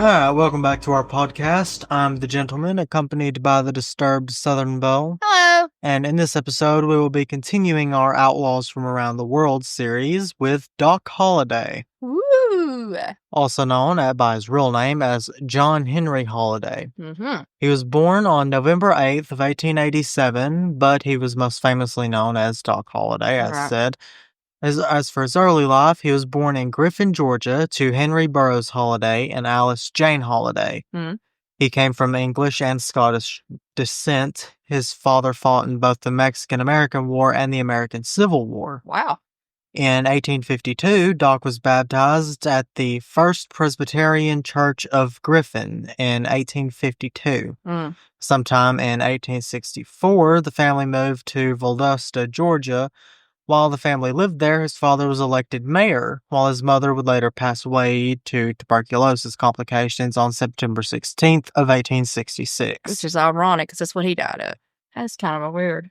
Welcome back to our podcast. I'm the gentleman, accompanied by the disturbed Southern Belle. Hello. And in this episode, we will be continuing our Outlaws from Around the World series with Doc Holliday, Woo. also known by his real name as John Henry Holliday. Mm-hmm. He was born on November 8th of 1887, but he was most famously known as Doc Holliday, as Right. said. As for his early life, he was born in Griffin, Georgia, to Henry Burroughs Holliday and Alice Jane Holliday. Mm. He came from English and Scottish descent. His father fought in both the Mexican-American War and the American Civil War. Wow. In 1852, Doc was baptized at the First Presbyterian Church of Griffin in 1852. Mm. Sometime in 1864, the family moved to Wildest, Georgia. While the family lived there, his father was elected mayor, while his mother would later pass away to tuberculosis complications on September 16th of 1866. Which is ironic because that's what he died of. That's kind of weird.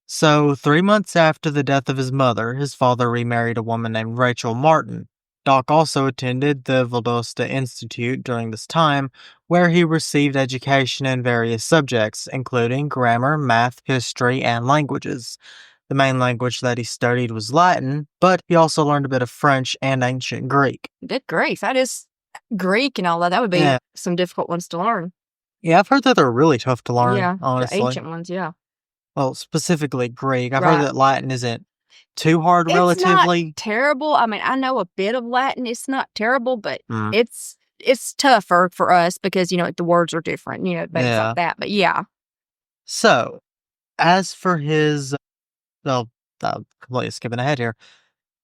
So, 3 months after the death of his mother, his father remarried a woman named Rachel Martin. Doc also attended the Valdosta Institute during this time, where he received education in various subjects, including grammar, math, history, and languages. The main language that he studied was Latin, but he also learned a bit of French and ancient Greek. Good grief. That is Greek and all that. That would be some difficult ones to learn. Yeah, I've heard that they're really tough to learn, honestly. The ancient ones, yeah. Well, specifically Greek. I've heard that Latin isn't too hard, relatively. It's not terrible. I mean, I know a bit of Latin. It's not terrible, but it's tougher for us because, the words are different, things like that. But yeah. So, as for his... Well, I'm completely skipping ahead here.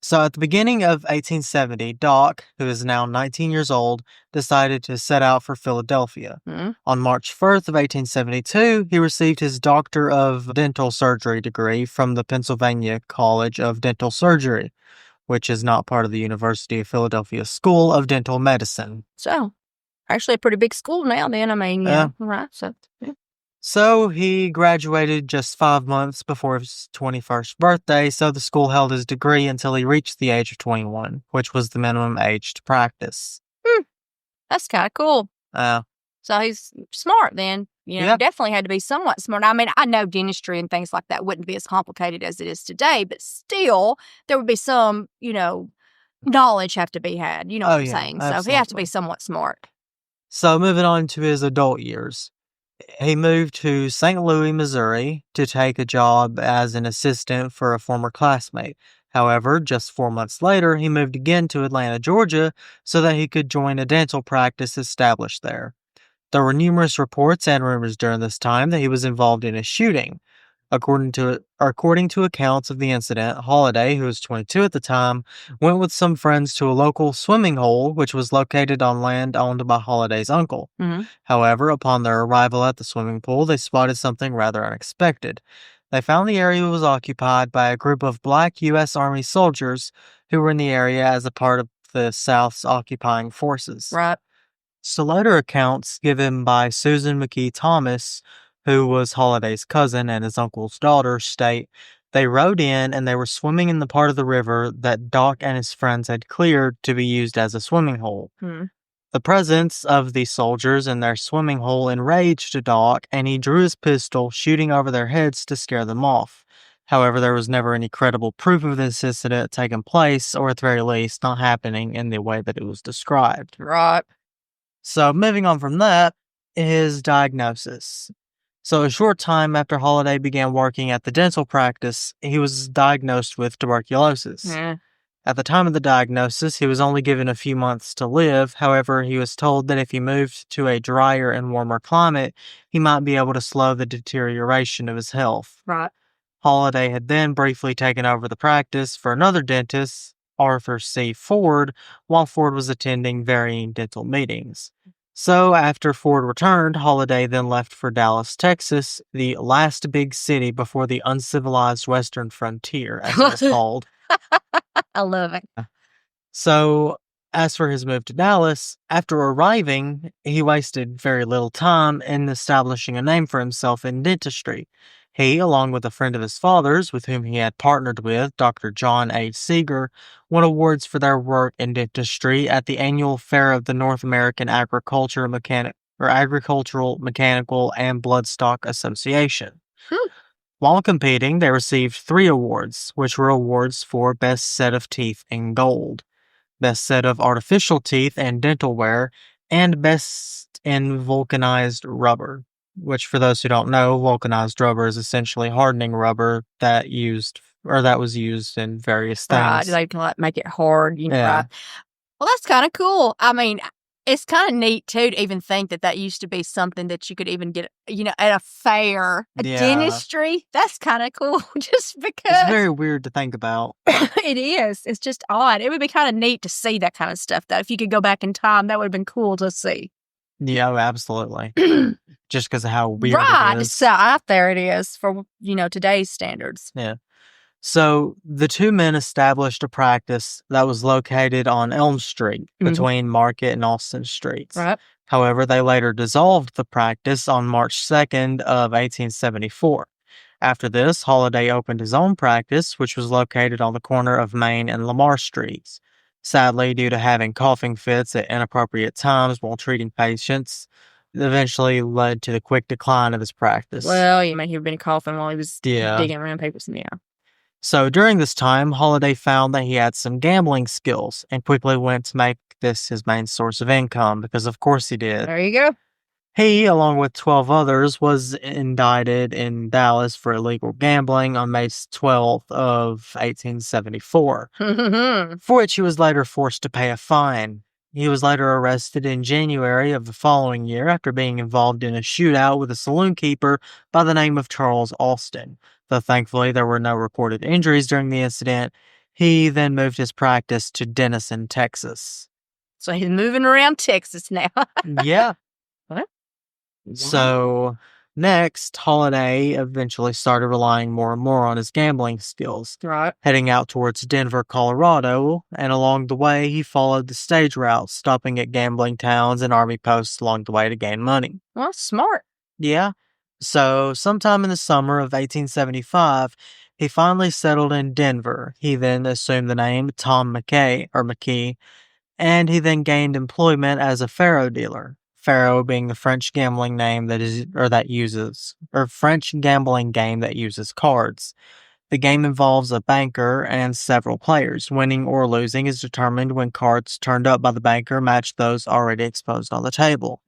So at the beginning of 1870, Doc, who is now 19 years old, decided to set out for Philadelphia. Mm-hmm. On March 1st of 1872, he received his Doctor of Dental Surgery degree from the Pennsylvania College of Dental Surgery, which is not part of the University of Philadelphia School of Dental Medicine. So, actually a pretty big school now then, right? So, yeah. So he graduated just 5 months before his 21st birthday, so the school held his degree until he reached the age of 21, which was the minimum age to practice. That's kind of cool. So he's smart then. Definitely had to be somewhat smart. I mean, I know dentistry and things like that wouldn't be as complicated as it is today, but still, there would be some, knowledge have to be had. You know what I'm saying? Absolutely. So he has to be somewhat smart. So moving on to his adult years. He moved to St. Louis, Missouri to take a job as an assistant for a former classmate. However, just 4 months later, he moved again to Atlanta, Georgia, so that he could join a dental practice established there. There were numerous reports and rumors during this time that he was involved in a shooting. According to accounts of the incident, Holliday, who was 22 at the time, went with some friends to a local swimming hole, which was located on land owned by Holliday's uncle. Mm-hmm. However, upon their arrival at the swimming pool, they spotted something rather unexpected. They found the area was occupied by a group of black U.S. Army soldiers who were in the area as a part of the South's occupying forces. Right. So later accounts given by Susan McKee Thomas, who was Holliday's cousin and his uncle's daughter, state they rode in and they were swimming in the part of the river that Doc and his friends had cleared to be used as a swimming hole. The presence of the soldiers in their swimming hole enraged Doc, and he drew his pistol, shooting over their heads to scare them off. However, there was never any credible proof of this incident taking place, or at the very least, not happening in the way that it was described. Right. So, moving on from that, his diagnosis. So a short time after Holliday began working at the dental practice, he was diagnosed with tuberculosis. At the time of the diagnosis, he was only given a few months to live. However, he was told that if he moved to a drier and warmer climate, he might be able to slow the deterioration of his health. Right. Holliday had then briefly taken over the practice for another dentist, Arthur C. Ford, while Ford was attending varying dental meetings. So, after Ford returned, Holliday then left for Dallas, Texas, the last big city before the uncivilized western frontier, as it was called. I love it. So, as for his move to Dallas, after arriving, he wasted very little time in establishing a name for himself in dentistry. He, along with a friend of his father's with whom he had partnered with, Dr. John H. Seeger, won awards for their work in dentistry at the annual fair of the North American Agricultural, Mechanical, and Bloodstock Association. While competing, they received 3 awards, which were awards for Best Set of Teeth in Gold, Best Set of Artificial Teeth and Dental Wear, and Best in Vulcanized Rubber, which, for those who don't know, vulcanized rubber is essentially hardening rubber that was used in various things. Right, they can make it hard. Yeah. Right. Well, that's kind of cool. I mean, it's kind of neat, too, to even think that used to be something that you could even get, at a fair. Dentistry, that's kind of cool, just because. It's very weird to think about. It is. It's just odd. It would be kind of neat to see that kind of stuff, though. If you could go back in time, that would have been cool to see. Yeah, absolutely. Just because of how weird it is. So out there it is for, today's standards. Yeah. So the 2 men established a practice that was located on Elm Street between Market and Austin Streets. Right. However, they later dissolved the practice on March 2nd of 1874. After this, Holliday opened his own practice, which was located on the corner of Main and Lamar Streets. Sadly, due to having coughing fits at inappropriate times while treating patients, it eventually led to the quick decline of his practice. Well, he'd been coughing while he was digging around papers. Yeah. So during this time, Holliday found that he had some gambling skills and quickly went to make this his main source of income, because of course he did. There you go. He, along with 12 others, was indicted in Dallas for illegal gambling on May 12th of 1874, for which he was later forced to pay a fine. He was later arrested in January of the following year after being involved in a shootout with a saloon keeper by the name of Charles Alston. Though thankfully there were no reported injuries during the incident, he then moved his practice to Denison, Texas. So he's moving around Texas now. Yeah. What? So next, Holliday eventually started relying more and more on his gambling skills, heading out towards Denver, Colorado, and along the way he followed the stage route, stopping at gambling towns and army posts along the way to gain money. Well, smart. Yeah. So sometime in the summer of 1875, he finally settled in Denver. He then assumed the name Tom McKee, and he then gained employment as a faro dealer. Faro being the French gambling French gambling game that uses cards. The game involves a banker and several players. Winning or losing is determined when cards turned up by the banker match those already exposed on the table.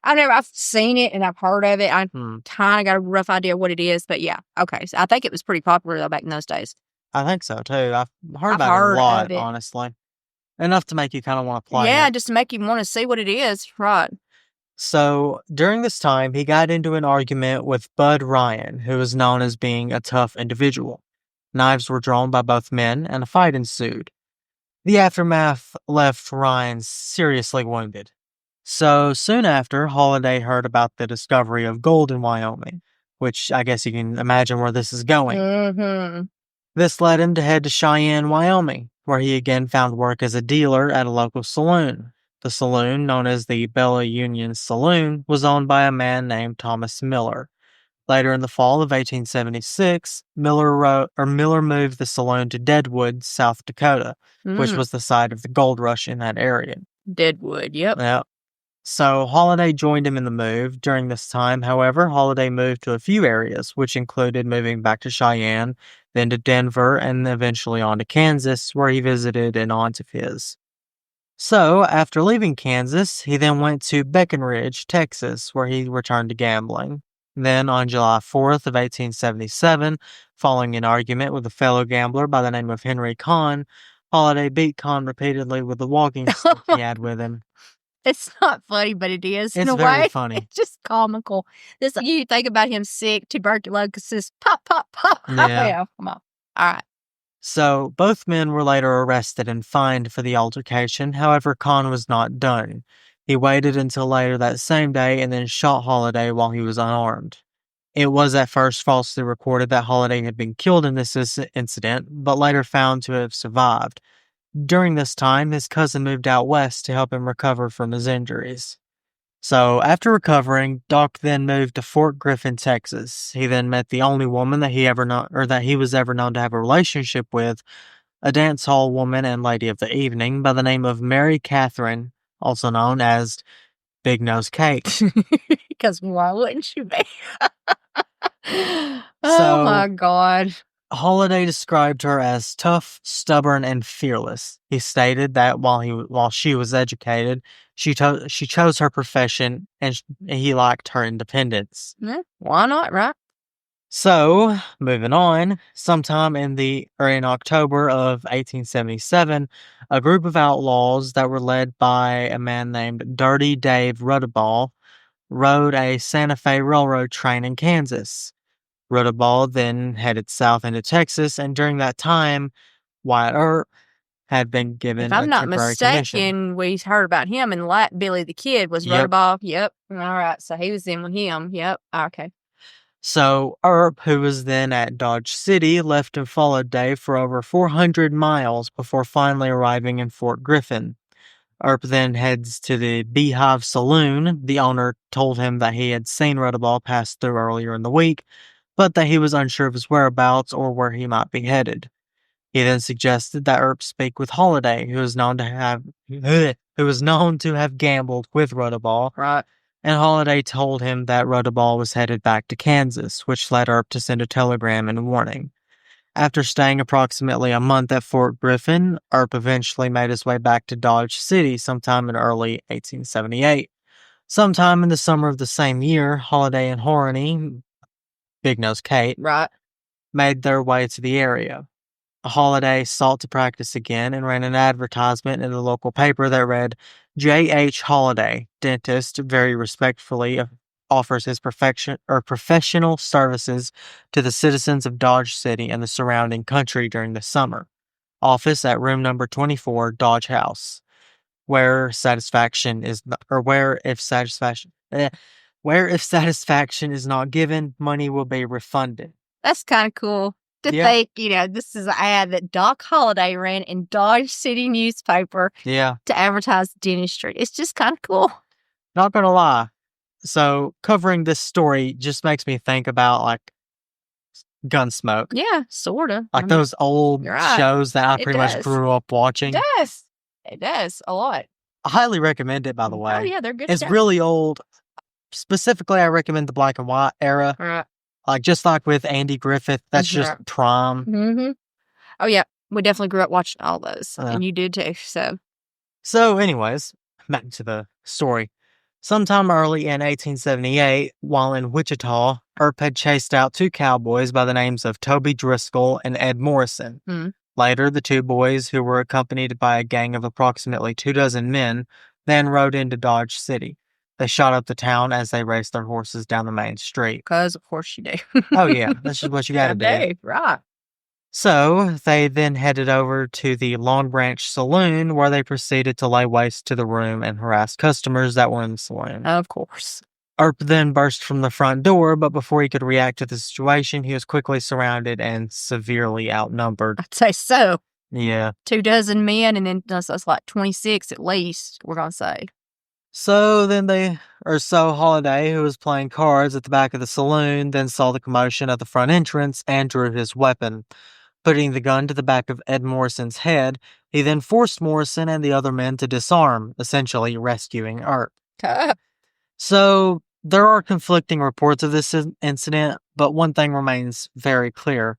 I've seen it and I've heard of it. I kind of got a rough idea what it is, but yeah. Okay. So I think it was pretty popular though back in those days. I think so too. I've heard about it a lot, honestly. Enough to make you kind of want to play it. Yeah, just to make you want to see what it is. Right. So during this time, he got into an argument with Bud Ryan, who was known as being a tough individual. Knives were drawn by both men and a fight ensued. The aftermath left Ryan seriously wounded. So soon after, Holliday heard about the discovery of gold in Wyoming, which I guess you can imagine where this is going. This led him to head to Cheyenne, Wyoming, where he again found work as a dealer at a local saloon. The saloon, known as the Bella Union Saloon, was owned by a man named Thomas Miller. Later in the fall of 1876, Miller moved the saloon to Deadwood, South Dakota, which was the site of the gold rush in that area. Deadwood, yep. So Holliday joined him in the move. During this time, however, Holliday moved to a few areas, which included moving back to Cheyenne, then to Denver, and eventually on to Kansas, where he visited an aunt of his. So, after leaving Kansas, he then went to Breckenridge, Texas, where he returned to gambling. Then, on July 4th of 1877, following an argument with a fellow gambler by the name of Henry Conn, Holliday beat Conn repeatedly with the walking stick he had with him. It's not funny, but it is in a way. It's very funny. It's just comical. You think about him sick, tuberculosis, pop, pop, pop. Yeah. Come on. All right. So, both men were later arrested and fined for the altercation. However, Conn was not done. He waited until later that same day and then shot Holliday while he was unarmed. It was at first falsely reported that Holliday had been killed in this incident, but later found to have survived. During this time, his cousin moved out west to help him recover from his injuries. So, after recovering, Doc then moved to Fort Griffin, Texas. He then met the only woman that he was ever known to have a relationship with, a dance hall woman and lady of the evening by the name of Mary Catherine, also known as Big Nose Kate. Because why wouldn't you be? So, oh my God. Holliday described her as tough, stubborn, and fearless. He stated that while she was educated, she chose her profession and he liked her independence. Yeah, why not, right? So, moving on, sometime in October of 1877, a group of outlaws that were led by a man named Dirty Dave Rudabaugh rode a Santa Fe Railroad train in Kansas. Rudabaugh then headed south into Texas, and during that time, Wyatt Earp had been given If I'm a not temporary mistaken, commission. we heard about him and Billy the Kid was Yep. Rudabaugh. Yep. All right. So he was in with him. Yep. Okay. So Earp, who was then at Dodge City, left and followed Dave for over 400 miles before finally arriving in Fort Griffin. Earp then heads to the Beehive Saloon. The owner told him that he had seen Rudabaugh pass through earlier in the week, but that he was unsure of his whereabouts or where he might be headed. He then suggested that Earp speak with Holliday, who was known to have gambled with Rudabaugh. Right. And Holliday told him that Rudabaugh was headed back to Kansas, which led Earp to send a telegram in warning. After staying approximately a month at Fort Griffin, Earp eventually made his way back to Dodge City sometime in early 1878. Sometime in the summer of the same year, Holliday and Horney, Big Nose Kate, Right. made their way to the area. Holliday sought to practice again and ran an advertisement in the local paper that read, J.H. Holliday, dentist, very respectfully offers his professional services to the citizens of Dodge City and the surrounding country during the summer. Office at room number 24, Dodge House, where if satisfaction is not given, money will be refunded. That's kind of cool to think, this is an ad that Doc Holliday ran in Dodge City newspaper to advertise dentistry. It's just kind of cool. Not gonna lie. So covering this story just makes me think about like Gunsmoke. Yeah, sort of. Like those old shows that I pretty much grew up watching. It does a lot. I highly recommend it, by the way. Oh yeah, they're good. It's really old. Specifically, I recommend the black and white era. Right. Like just like with Andy Griffith, that's just prime. Mm-hmm. Oh yeah, we definitely grew up watching all those, and you did too. So, anyways, back to the story. Sometime early in 1878, while in Wichita, Earp had chased out two cowboys by the names of Toby Driscoll and Ed Morrison. Later, the two boys, who were accompanied by a gang of approximately 24 men, then rode into Dodge City. They shot up the town as they raced their horses down the main street. Because, of course, you do. Oh, yeah. That's just what you gotta do. Right. So, they then headed over to the Long Branch Saloon, where they proceeded to lay waste to the room and harass customers that were in the saloon. Of course. Earp then burst from the front door, but before he could react to the situation, he was quickly surrounded and severely outnumbered. I'd say so. Yeah. 24 men, and then that's like 26 at least, we're going to say. So Holliday, who was playing cards at the back of the saloon, then saw the commotion at the front entrance and drew his weapon. Putting the gun to the back of Ed Morrison's head, he then forced Morrison and the other men to disarm, essentially rescuing Earp. So, there are conflicting reports of this incident, but one thing remains very clear.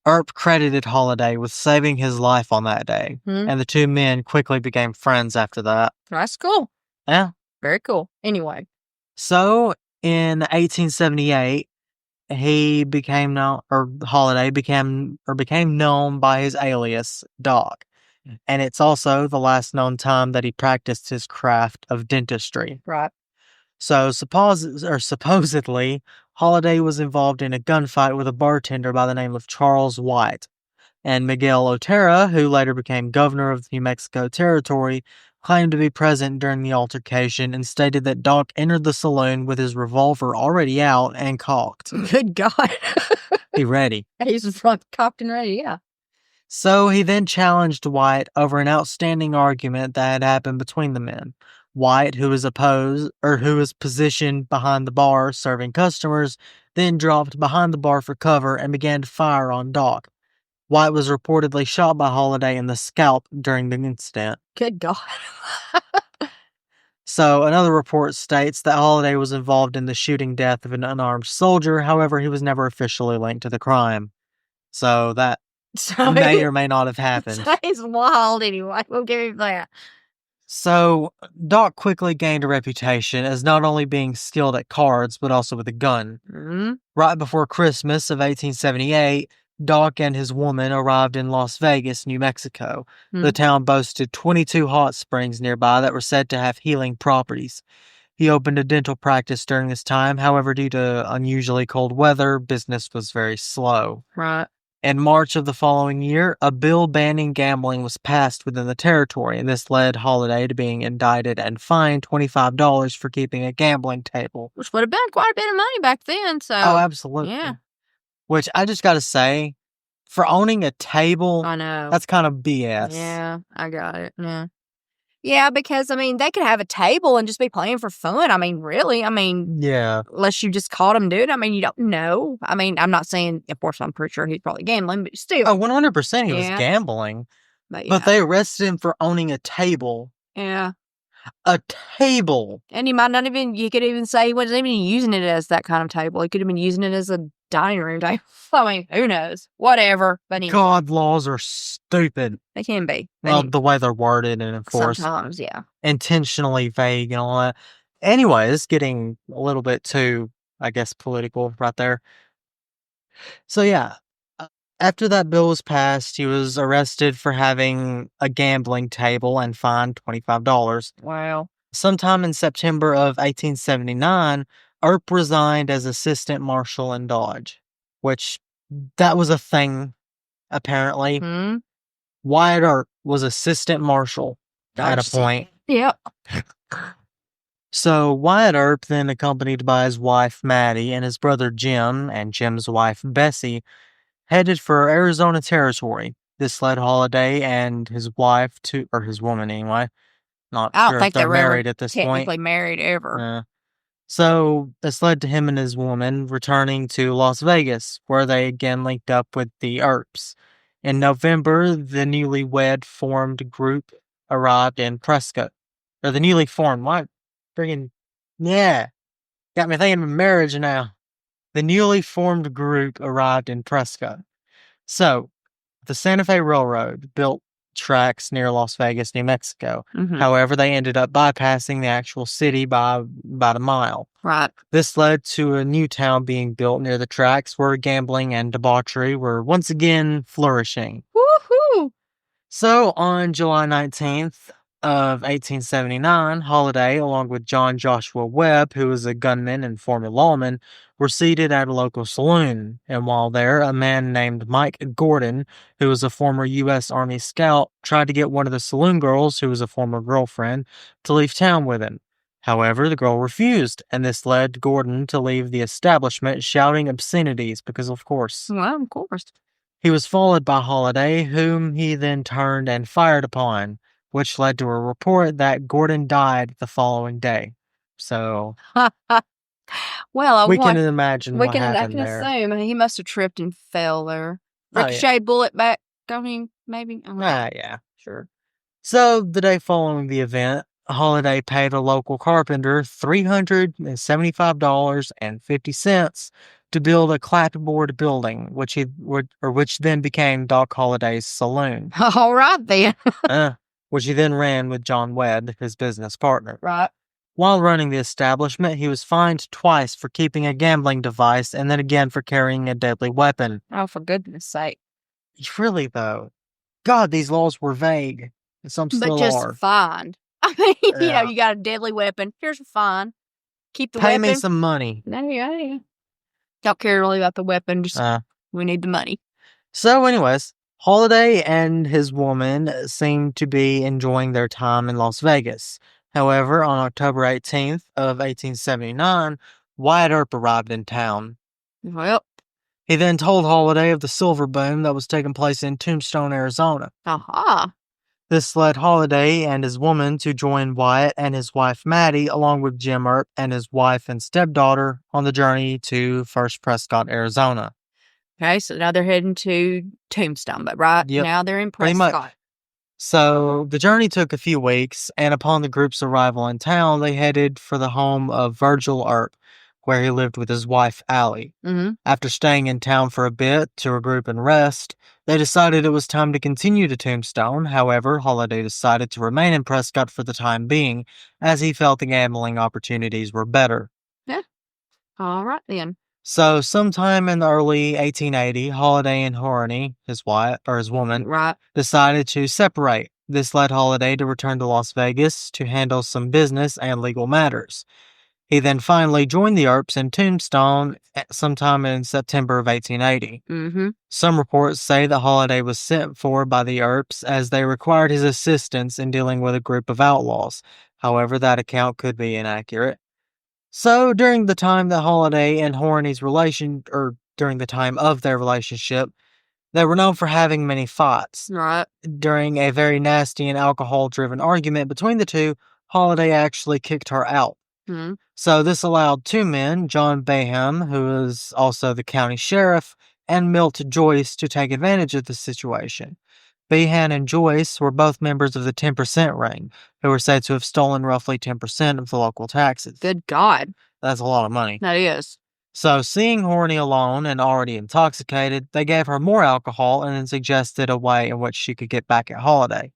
Earp credited Holliday with saving his life on that day, and the two men quickly became friends after that. That's cool. Yeah. Very cool. Anyway. So, in 1878, Holliday became known by his alias, Doc. And it's also the last known time that he practiced his craft of dentistry. Right. So supposedly, Holliday was involved in a gunfight with a bartender by the name of Charles White. And Miguel Otero, who later became governor of the New Mexico Territory, claimed to be present during the altercation and stated that Doc entered the saloon with his revolver already out and cocked. Good God. He ready. He's cocked and ready, yeah. So he then challenged White over an outstanding argument that had happened between the men. Wyatt, who was positioned behind the bar serving customers, then dropped behind the bar for cover and began to fire on Doc. Wyatt was reportedly shot by Holliday in the scalp during the incident. Good God. So, another report states that Holliday was involved in the shooting death of an unarmed soldier. However, he was never officially linked to the crime. So, that may or may not have happened. That is wild anyway. We'll give him that. So, Doc quickly gained a reputation as not only being skilled at cards, but also with a gun. Mm-hmm. Right before Christmas of 1878, Doc and his woman arrived in Las Vegas, New Mexico. The town boasted 22 hot springs nearby that were said to have healing properties. He opened a dental practice during this time. However, due to unusually cold weather, business was very slow. Right. In March of the following year, a bill banning gambling was passed within the territory, and this led Holliday to being indicted and fined $25 for keeping a gambling table. Which would have been quite a bit of money back then, so... Oh, absolutely. Yeah. Which I just gotta say, for owning a table, I know. that's kind of BS. Yeah, I got it. Yeah. Yeah, because, I mean, they could have a table and just be playing for fun. I mean, really. I mean, yeah. Unless you just caught him, dude. I mean, you don't know. I mean, I'm not saying, of course, I'm pretty sure he's probably gambling, but still. Oh, 100% he was gambling. But they arrested him for owning a table. Yeah. A table. And he might not even, you could even say he wasn't even using it as that kind of table. He could have been using it as a dining room table. I mean, who knows? Whatever. But anyway. God, laws are stupid. They can be. Well, the way they're worded and enforced. Sometimes, yeah. Intentionally vague and all that. Anyway, it's getting a little bit too, I guess, political right there. So, yeah. After that bill was passed, he was arrested for having a gambling table and fined $25. Wow. Sometime in September of 1879, Earp resigned as assistant marshal in Dodge, which that was a thing, apparently. Wyatt Earp was assistant marshal at a point. Yep. So Wyatt Earp, then accompanied by his wife Maddie and his brother Jim and Jim's wife Bessie, headed for Arizona Territory. This led Holliday and his wife to, or his woman anyway. Not I don't sure think if they're married at this technically point. Married ever. So this led to him and his woman returning to Las Vegas, where they again linked up with the Earps. In November, the newlywed formed group arrived in Prescott. Or the newly formed, what? Friggin', yeah. Got me thinking of marriage now. The newly formed group arrived in Prescott. So, the Santa Fe Railroad built tracks near Las Vegas, New Mexico. However, they ended up bypassing the actual city by about a mile. Right. This led to a new town being built near the tracks where gambling and debauchery were once again flourishing. Woohoo! So, on July 19th of 1879, Holliday, along with John Joshua Webb, who was a gunman and former lawman, were seated at a local saloon. And while there, a man named Mike Gordon, who was a former U.S. Army scout, tried to get one of the saloon girls, who was a former girlfriend, to leave town with him. However, the girl refused, and this led Gordon to leave the establishment shouting obscenities because, of course. Well, of course. He was followed by Holliday, whom he then turned and fired upon, which led to a report that Gordon died the following day. So, well, we can imagine what happened I can there. assume he must have tripped and fell there. Ricochet bullet back on him, maybe? Yeah. Sure. So, the day following the event, Holliday paid a local carpenter $375.50 to build a clapboard building, which then became Doc Holliday's saloon. All right, then. Which he then ran with John Webb, his business partner. Right. While running the establishment, he was fined twice for keeping a gambling device and then again for carrying a deadly weapon. Oh, for goodness sake. Really, though. God, these laws were vague. And some still are. But just fined. I mean, you got a deadly weapon. Here's a fine. Keep the weapon. Pay me some money. Yeah. Don't care really about the weapon. Just we need the money. So, anyways, Holliday and his woman seemed to be enjoying their time in Las Vegas. However, on October 18th of 1879, Wyatt Earp arrived in town. Well, he then told Holliday of the silver boom that was taking place in Tombstone, Arizona. Aha. This led Holliday and his woman to join Wyatt and his wife Maddie, along with Jim Earp and his wife and stepdaughter, on the journey to First Prescott, Arizona. Okay, so now they're heading to Tombstone, but Yep, now they're in pretty much. Prescott. So the journey took a few weeks, and upon the group's arrival in town, they headed for the home of Virgil Earp, where he lived with his wife, Allie. After staying in town for a bit to regroup and rest, they decided it was time to continue to Tombstone. However, Holliday decided to remain in Prescott for the time being, as he felt the gambling opportunities were better. Yeah. All right, then. So, sometime in the early 1880, Holliday and Horney, his woman, decided to separate. This led Holliday to return to Las Vegas to handle some business and legal matters. He then finally joined the Earps in Tombstone sometime in September of 1880. Some reports say that Holliday was sent for by the Earps as they required his assistance in dealing with a group of outlaws. However, that account could be inaccurate. So, during the time that Holliday and Horney's during the time of their relationship, they were known for having many fights. During a very nasty and alcohol-driven argument between the two, Holliday actually kicked her out. So this allowed two men, John Bayham, who was also the county sheriff, and Milt Joyce, to take advantage of the situation. Behan and Joyce were both members of the 10% ring, who were said to have stolen roughly 10% of the local taxes. Good God. That's a lot of money. That is. So, seeing Horney alone and already intoxicated, they gave her more alcohol and then suggested a way in which she could get back at Holliday.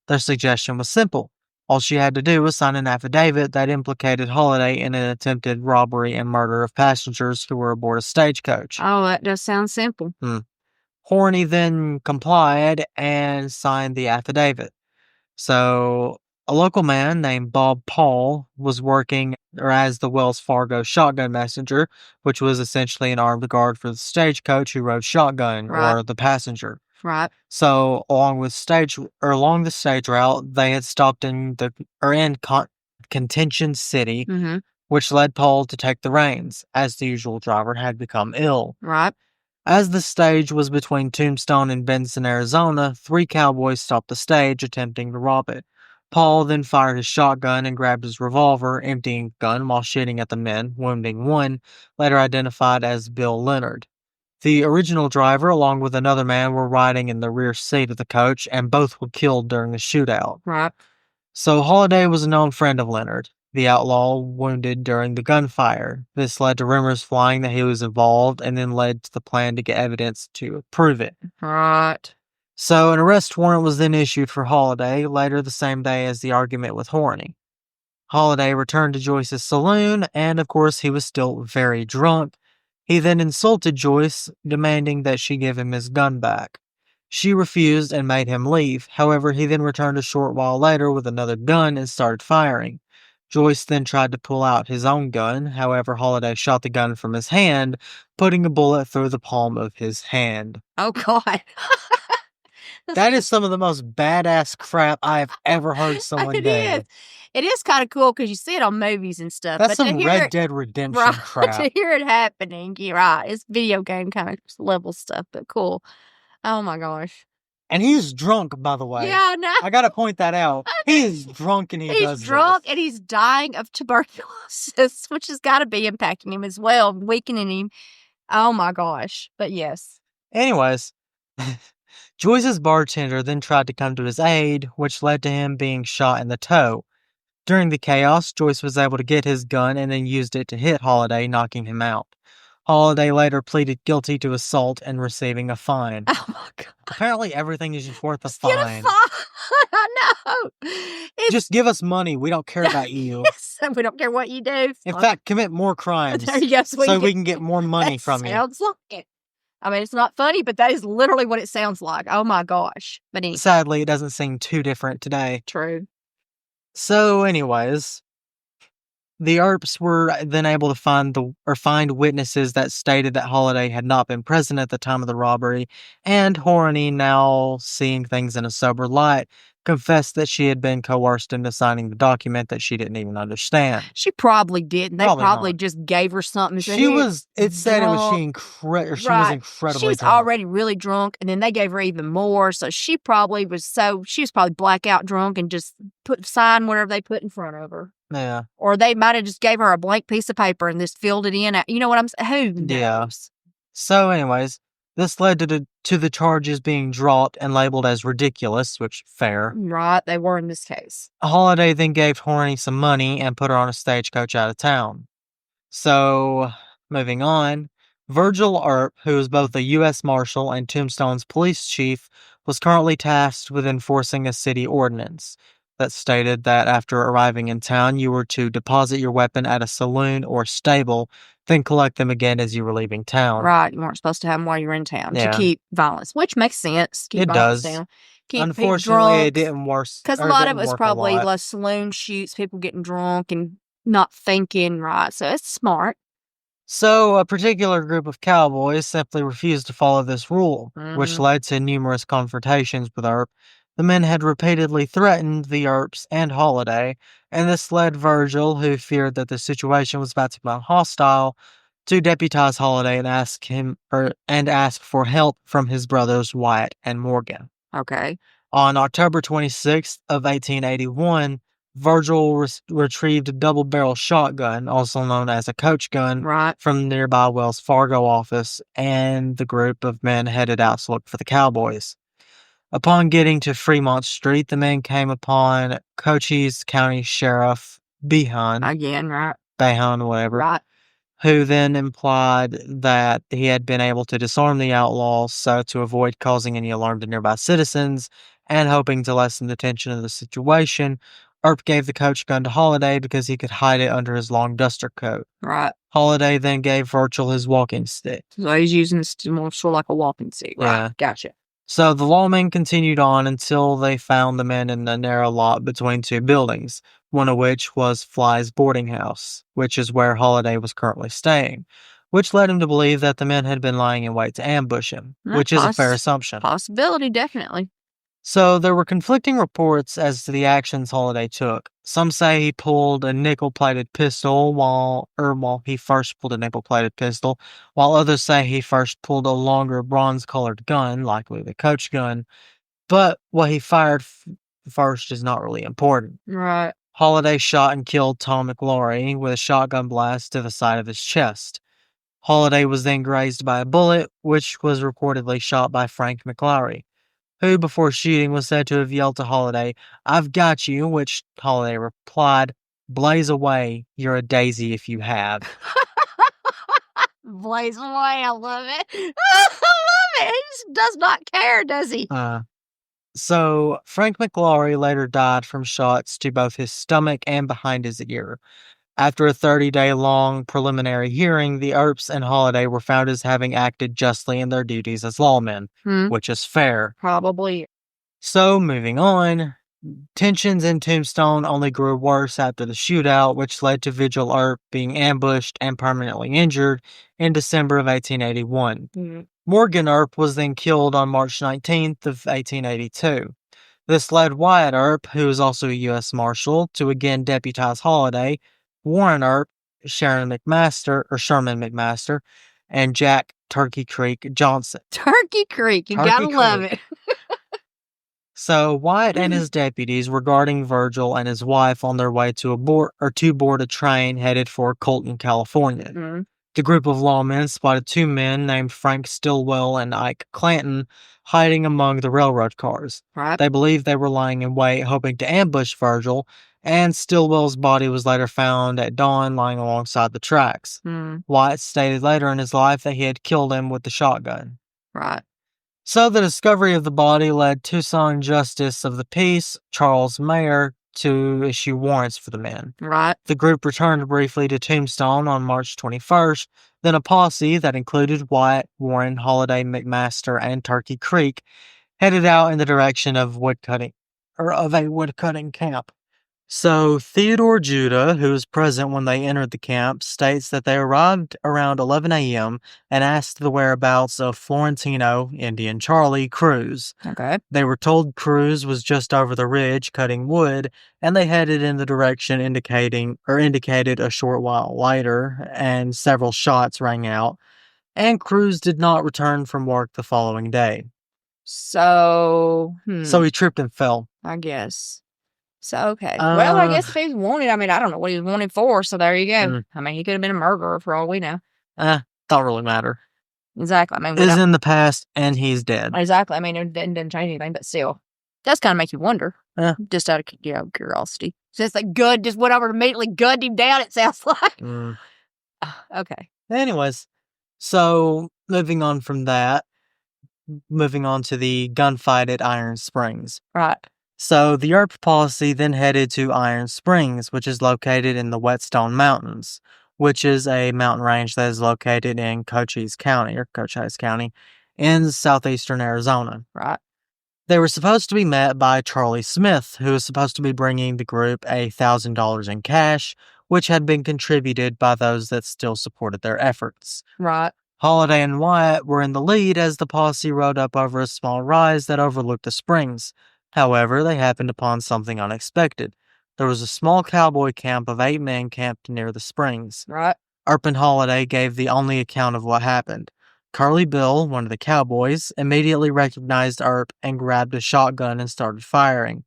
Their suggestion was simple. All she had to do was sign an affidavit that implicated Holliday in an attempted robbery and murder of passengers who were aboard a stagecoach. Oh, that does sound simple. Horney then complied and signed the affidavit. So, a local man named Bob Paul was working as the Wells Fargo shotgun messenger, which was essentially an armed guard for the stagecoach who rode shotgun, or the passenger. So, along the stage route, they had stopped in Contention City, which led Paul to take the reins, as the usual driver had become ill. As the stage was between Tombstone and Benson, Arizona, 3 cowboys stopped the stage, attempting to rob it. Paul then fired his shotgun and grabbed his revolver, emptying the gun while shooting at the men, wounding one, later identified as Bill Leonard. The original driver, along with another man, were riding in the rear seat of the coach, and both were killed during the shootout. So Holliday was a known friend of Leonard, the outlaw wounded during the gunfire. This led to rumors flying that he was involved, and then led to the plan to get evidence to prove it. So an arrest warrant was then issued for Holliday, later the same day as the argument with Horney. Holliday returned to Joyce's saloon, and of course he was still very drunk. He then insulted Joyce, demanding that she give him his gun back. She refused and made him leave. However, he then returned a short while later with another gun and started firing. Joyce then tried to pull out his own gun. However, Holliday shot the gun from his hand, putting a bullet through the palm of his hand. Oh, God. That is some of the most badass crap I've ever heard someone do. It is kind of cool because you see it on movies and stuff. That's some Red Dead Redemption crap. To hear it happening, you're right. It's video game kind of level stuff, but cool. Oh, my gosh. And he's drunk, by the way. Yeah, I know. I gotta point that out. He's drunk and he's drunk and he's dying of tuberculosis, which has got to be impacting him as well, weakening him. Oh, my gosh. But yes. Anyways. Joyce's bartender then tried to come to his aid, which led to him being shot in the toe. During the chaos, Joyce was able to get his gun and then used it to hit Holliday, knocking him out. Holliday later pleaded guilty to assault and receiving a fine. Oh my God. Apparently everything is just worth a fine. Get a fine. I know. Just give us money. We don't care about you. Yes, we don't care what you do. In fact, commit more crimes. There you go, so we can get more money from you. Sounds like it. I mean, it's not funny, but that is literally what it sounds like. Oh my gosh. But anyway. Sadly, it doesn't seem too different today. True. So anyways, The Earps were then able to find witnesses that stated that Holliday had not been present at the time of the robbery, and Horney, now seeing things in a sober light, confessed that she had been coerced into signing the document that she didn't even understand. She probably didn't. They probably just gave her something. She was incredibly She was drunk. already really drunk, and then they gave her even more. So she was probably blackout drunk and just signed whatever they put in front of her. Yeah. Or they might have just gave her a blank piece of paper and just filled it in. You know what I'm saying? Who knows? Yeah. So anyways, this led to the charges being dropped and labeled as ridiculous, which fair. Right, they were in this case. Holliday then gave Horney some money and put her on a stagecoach out of town. So, moving on, Virgil Earp, who is both a U.S. Marshal and Tombstone's police chief, was currently tasked with enforcing a city ordinance that stated that after arriving in town, you were to deposit your weapon at a saloon or stable, then collect them again as you were leaving town. Right, you weren't supposed to have them while you were in town to keep violence, which makes sense. Keep violence down. Unfortunately, it didn't work. Because a lot of it was probably like saloon shoots, people getting drunk and not thinking right. So it's smart. So a particular group of cowboys simply refused to follow this rule, which led to numerous confrontations with Earp. The men had repeatedly threatened the Earps and Holliday, and this led Virgil, who feared that the situation was about to become hostile, to deputize Holliday and ask for help from his brothers Wyatt and Morgan. Okay. On October 26th of 1881, Virgil retrieved a double-barrel shotgun, also known as a coach gun, from the nearby Wells Fargo office, and the group of men headed out to look for the cowboys. Upon getting to Fremont Street, the men came upon Cochise County Sheriff Behan. Again, right? Behan, whatever. Right. Who then implied that he had been able to disarm the outlaws so to avoid causing any alarm to nearby citizens, and hoping to lessen the tension of the situation, Earp gave the coach gun to Holliday because he could hide it under his long duster coat. Right. Holliday then gave Virgil his walking stick. So he's using this more sort of like a walking stick. Right. Yeah. Gotcha. So the lawmen continued on until they found the men in a narrow lot between two buildings, one of which was Fly's boarding house, which is where Holliday was currently staying, which led him to believe that the men had been lying in wait to ambush him, which is a fair assumption. Possibility, definitely. So there were conflicting reports as to the actions Holliday took. Some say he pulled a nickel-plated pistol while he first pulled a nickel-plated pistol, while others say he first pulled a longer bronze-colored gun, likely the coach gun. But what he fired first is not really important. Right. Holliday shot and killed Tom McLaury with a shotgun blast to the side of his chest. Holliday was then grazed by a bullet, which was reportedly shot by Frank McLaury, who, before shooting, was said to have yelled to Holliday, "I've got you," which Holliday replied, "Blaze away, you're a daisy if you have." Blaze away, I love it. I love it. He just does not care, does he? So, Frank McLaury later died from shots to both his stomach and behind his ear. After a 30-day-long preliminary hearing, the Earps and Holliday were found as having acted justly in their duties as lawmen, which is fair. Probably. So, moving on, tensions in Tombstone only grew worse after the shootout, which led to Virgil Earp being ambushed and permanently injured in December of 1881. Morgan Earp was then killed on March 19th of 1882. This led Wyatt Earp, who is also a U.S. Marshal, to again deputize Holliday, Warren Earp, Sherman McMaster, and Jack Turkey Creek Johnson. Turkey Creek, you gotta love it. So Wyatt and his deputies were guarding Virgil and his wife on their way to board a train headed for Colton, California. The group of lawmen spotted two men named Frank Stillwell and Ike Clanton hiding among the railroad cars. Right. They believed they were lying in wait, hoping to ambush Virgil, and Stillwell's body was later found at dawn lying alongside the tracks. Wyatt stated later in his life that he had killed him with the shotgun. Right. So the discovery of the body led Tucson Justice of the Peace, Charles Mayer, to issue warrants for the men. Right. The group returned briefly to Tombstone on March 21st. Then a posse that included Wyatt, Warren, Holliday, McMaster, and Turkey Creek headed out in the direction of a woodcutting camp. So, Theodore Judah, who was present when they entered the camp, states that they arrived around 11 a.m. and asked the whereabouts of Florentino, Indian Charlie, Cruz. Okay. They were told Cruz was just over the ridge cutting wood, and they headed in the direction indicated a short while later, and several shots rang out, and Cruz did not return from work the following day. So he tripped and fell. I guess. So, okay. Well, I guess if he was wanted, I mean, I don't know what he was wanted for, so there you go. I mean, he could have been a murderer for all we know. Don't really matter. Exactly. I mean, it's in the past, and he's dead. Exactly. I mean, it didn't change anything, but still. Does kind of make you wonder. Just out of curiosity. Just like just went over and immediately gunned him down, it sounds like. Okay. Anyways, so moving on from that, moving on to the gunfight at Iron Springs. Right. So the Earp posse then headed to Iron Springs, which is located in the Whetstone Mountains, which is a mountain range that is located in Cochise County, in southeastern Arizona. Right. They were supposed to be met by Charlie Smith, who was supposed to be bringing the group $1,000 in cash, which had been contributed by those that still supported their efforts. Right. Holliday and Wyatt were in the lead as the posse rode up over a small rise that overlooked the springs. However, they happened upon something unexpected. There was a small cowboy camp of 8 men camped near the springs. Right. Earp and Holliday gave the only account of what happened. Curly Bill, one of the cowboys, immediately recognized Earp and grabbed a shotgun and started firing.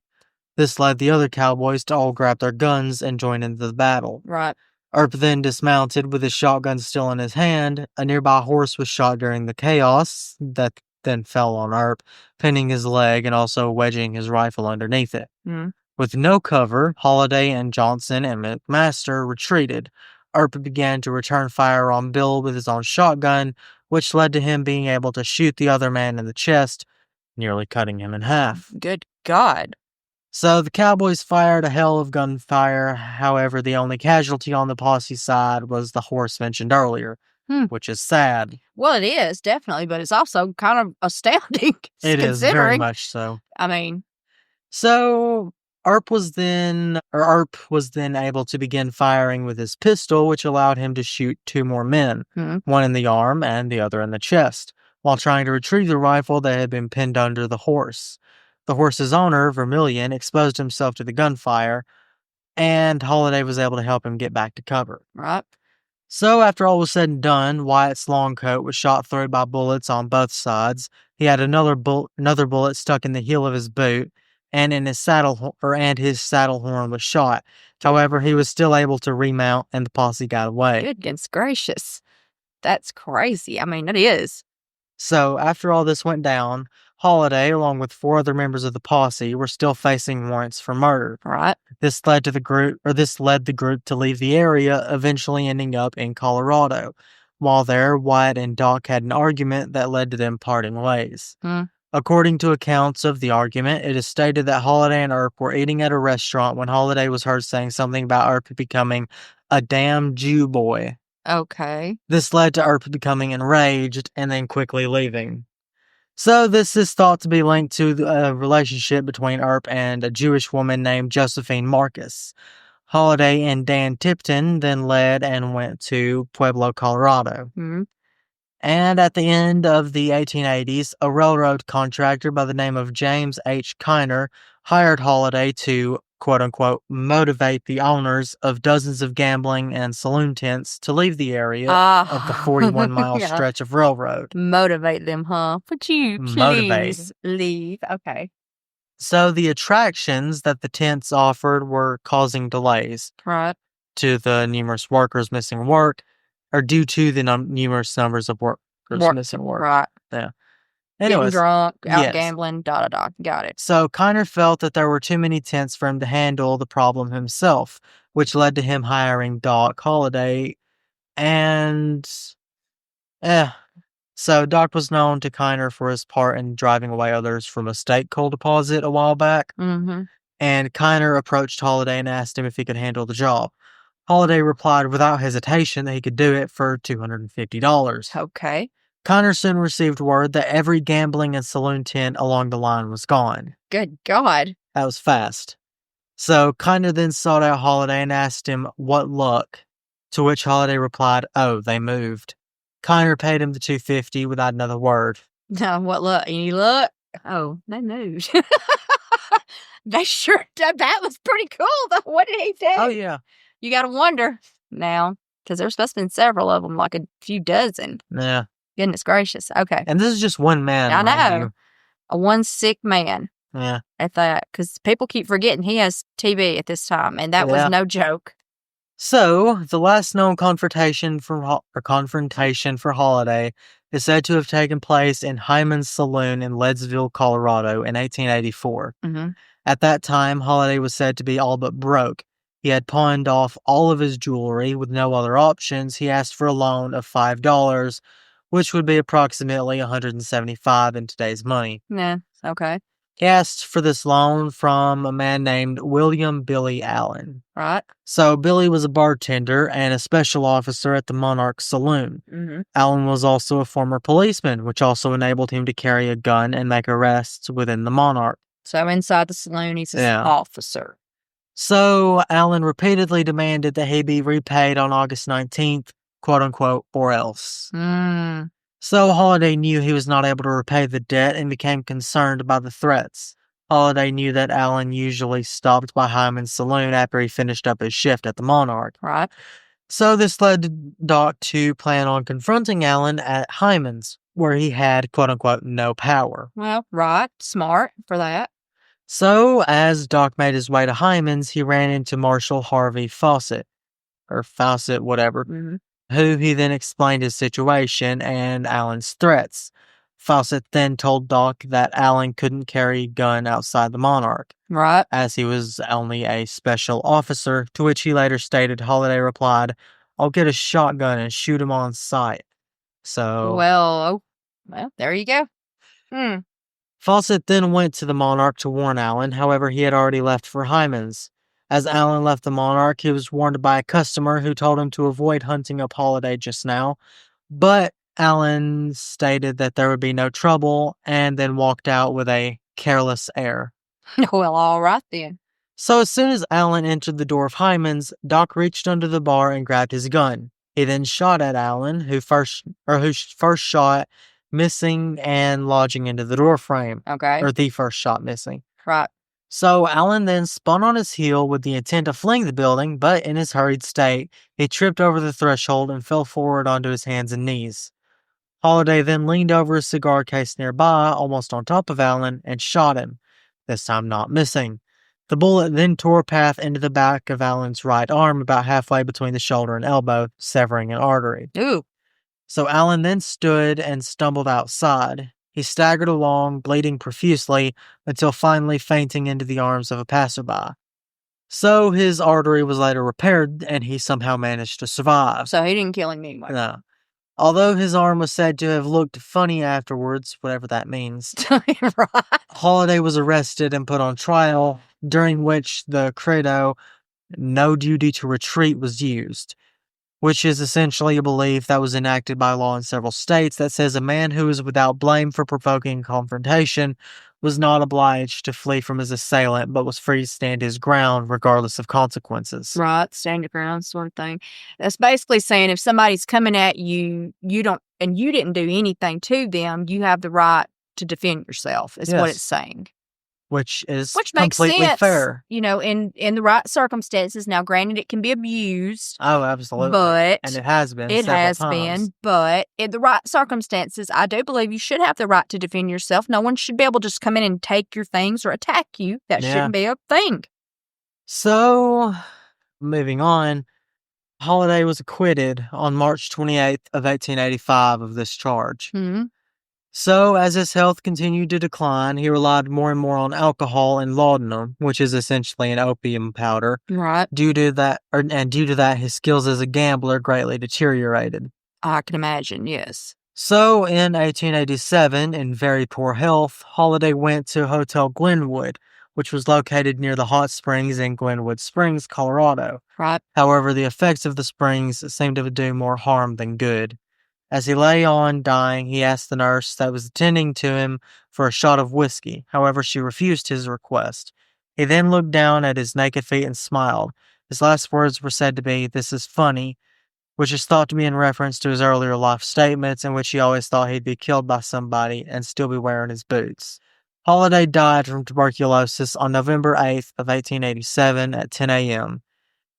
This led the other cowboys to all grab their guns and join into the battle. Right. Earp then dismounted with his shotgun still in his hand. A nearby horse was shot during the chaos that then fell on Earp, pinning his leg and also wedging his rifle underneath it. With no cover, Holliday and Johnson and McMaster retreated. Earp began to return fire on Bill with his own shotgun, which led to him being able to shoot the other man in the chest, nearly cutting him in half. Good God. So the cowboys fired a hell of gunfire. However, the only casualty on the posse side was the horse mentioned earlier, which is sad. Well, it is, definitely, but it's also kind of astounding. It is, very much so. I mean. So Earp was then able to begin firing with his pistol, which allowed him to shoot 2 more men, one in the arm and the other in the chest, while trying to retrieve the rifle that had been pinned under the horse. The horse's owner, Vermillion, exposed himself to the gunfire, and Holliday was able to help him get back to cover. Right. So after all was said and done, Wyatt's long coat was shot through by bullets on both sides. He had another bullet stuck in the heel of his boot, and his saddle horn was shot. However, he was still able to remount, and the posse got away. Goodness gracious. That's crazy. I mean, it is. So after all this went down, Holliday, along with 4 other members of the posse, were still facing warrants for murder. Right. This led the group to leave the area, eventually ending up in Colorado. While there, Wyatt and Doc had an argument that led to them parting ways. According to accounts of the argument, it is stated that Holliday and Earp were eating at a restaurant when Holliday was heard saying something about Earp becoming a damn Jew boy. Okay. This led to Earp becoming enraged and then quickly leaving. So this is thought to be linked to the relationship between Earp and a Jewish woman named Josephine Marcus. Holliday and Dan Tipton then led and went to Pueblo, Colorado. And at the end of the 1880s, a railroad contractor by the name of James H. Kiner hired Holliday to, quote-unquote, motivate the owners of dozens of gambling and saloon tents to leave the area of the 41-mile stretch of railroad. Motivate them, huh? Would you please leave? Okay. So the attractions that the tents offered were causing delays. Right. To the numerous workers missing work, or due to the numerous numbers of workers missing work. Right. Yeah. Anyways, getting drunk, out gambling, Got it. So Kiner felt that there were too many tents for him to handle the problem himself, which led to him hiring Doc Holliday. And so Doc was known to Kiner for his part in driving away others from a state coal deposit a while back. And Kiner approached Holliday and asked him if he could handle the job. Holliday replied without hesitation that he could do it for $250. Okay. Kiner soon received word that every gambling and saloon tent along the line was gone. Good God. That was fast. So Kiner then sought out Holliday and asked him what luck, to which Holliday replied, "Oh, they moved." Kiner paid him the $250 without another word. No, what luck? Any luck? Oh, they moved. They sure did. That was pretty cool, though. What did he say? Oh, yeah. You got to wonder now, because there's supposed to be several of them, like a few dozen. Yeah. Goodness gracious. Okay. And this is just one man. I know. A one sick man. Yeah. At that, because people keep forgetting he has TB at this time, and that was no joke. So, the last known confrontation for Holliday is said to have taken place in Hyman's Saloon in Leadsville, Colorado in 1884. Mm-hmm. At that time, Holliday was said to be all but broke. He had pawned off all of his jewelry with no other options. He asked for a loan of $5, which would be approximately $175 in today's money. Yeah, okay. He asked for this loan from a man named William Billy Allen. Right. So Billy was a bartender and a special officer at the Monarch Saloon. Mm-hmm. Allen was also a former policeman, which also enabled him to carry a gun and make arrests within the Monarch. So inside the saloon, he's an officer. So Allen repeatedly demanded that he be repaid on August 19th, quote-unquote, or else. So Holliday knew he was not able to repay the debt and became concerned by the threats. Holliday knew that Allen usually stopped by Hyman's Saloon after he finished up his shift at the Monarch. Right. So this led Doc to plan on confronting Allen at Hyman's, where he had, quote-unquote, no power. Well, right. Smart for that. So, as Doc made his way to Hyman's, he ran into Marshal Harvey Fawcett, or Fawcett, whatever, who he then explained his situation and Allen's threats. Fawcett then told Doc that Allen couldn't carry a gun outside the Monarch, right, as he was only a special officer, to which he later stated Holliday replied, "I'll get a shotgun and shoot him on sight." So... Well, there you go. Fawcett then went to the Monarch to warn Allen, however, he had already left for Hyman's. As Allen left the Monarch, he was warned by a customer who told him to avoid hunting up Holliday just now, but Allen stated that there would be no trouble and then walked out with a careless air. Well, all right then. So as soon as Allen entered the door of Hyman's, Doc reached under the bar and grabbed his gun. He then shot at Allen, who first shot, missing and lodging into the door frame. Okay. Or the first shot missing. Right. So Allen then spun on his heel with the intent to fling the building, but in his hurried state, he tripped over the threshold and fell forward onto his hands and knees. Holliday then leaned over a cigar case nearby, almost on top of Allen, and shot him, this time not missing. The bullet then tore a path into the back of Allen's right arm about halfway between the shoulder and elbow, severing an artery. Ooh. So Allen then stood and stumbled outside. He staggered along, bleeding profusely, until finally fainting into the arms of a passerby. So his artery was later repaired, and he somehow managed to survive. So he didn't kill him anyway. No. Although his arm was said to have looked funny afterwards, whatever that means. Right. Holliday was arrested and put on trial, during which the credo, "no duty to retreat," was used, which is essentially a belief that was enacted by law in several states that says a man who is without blame for provoking confrontation was not obliged to flee from his assailant, but was free to stand his ground regardless of consequences. Right, stand your ground sort of thing. That's basically saying if somebody's coming at you, you didn't do anything to them, you have the right to defend yourself, is what it's saying. Which makes completely sense, fair. You know, in the right circumstances. Now, granted, it can be abused. Oh, absolutely. And it has been. But in the right circumstances, I do believe you should have the right to defend yourself. No one should be able to just come in and take your things or attack you. That shouldn't be a thing. So, moving on, Holliday was acquitted on March 28th of 1885 of this charge. Mm-hmm. So, as his health continued to decline, he relied more and more on alcohol and laudanum, which is essentially an opium powder. Right. Due to that, his skills as a gambler greatly deteriorated. I can imagine, yes. So, in 1887, in very poor health, Holliday went to Hotel Glenwood, which was located near the hot springs in Glenwood Springs, Colorado. Right. However, the effects of the springs seemed to do more harm than good. As he lay on dying, he asked the nurse that was attending to him for a shot of whiskey. However, she refused his request. He then looked down at his naked feet and smiled. His last words were said to be, "This is funny," which is thought to be in reference to his earlier life statements in which he always thought he'd be killed by somebody and still be wearing his boots. Holliday died from tuberculosis on November 8th of 1887 at 10 a.m.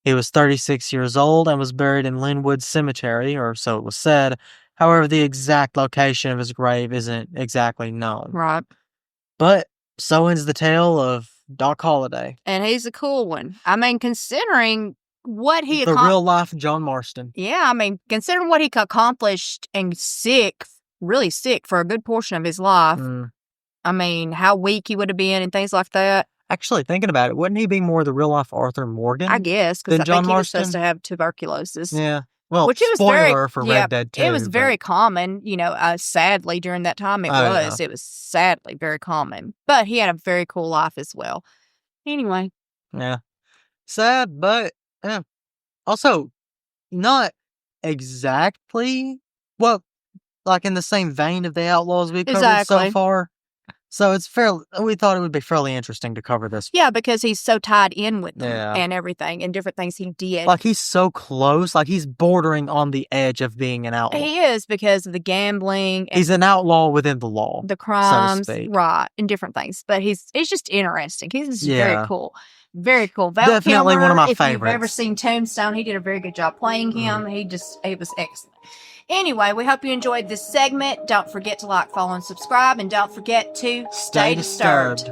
He was 36 years old and was buried in Linwood Cemetery, or so it was said. However, the exact location of his grave isn't exactly known. Right. But so ends the tale of Doc Holliday. And he's a cool one. I mean, considering what he the real life John Marston. Yeah, I mean, considering what he accomplished and really sick for a good portion of his life. I mean, how weak he would have been and things like that. Actually, thinking about it, wouldn't he be more the real life Arthur Morgan? I guess, because I think he was supposed to have tuberculosis. Yeah. Well, which spoiler for Red Dead 2. It was very common, sadly, during that time it was. Yeah. It was sadly very common. But he had a very cool life as well. Anyway. Yeah. Sad, but also not exactly, well, like in the same vein of the Outlaws we covered so far. So we thought it would be fairly interesting to cover this. Yeah, because he's so tied in with them and everything and different things he did. Like he's so close, like he's bordering on the edge of being an outlaw. He is because of the gambling. He's an outlaw within the law. The crimes, so to speak. Right, and different things. But he's just interesting. He's just very cool. Very cool. Definitely Kilmer, one of my favorites. If you've ever seen Tombstone, he did a very good job playing him. He was excellent. Anyway, we hope you enjoyed this segment. Don't forget to like, follow, and subscribe. And don't forget to stay disturbed.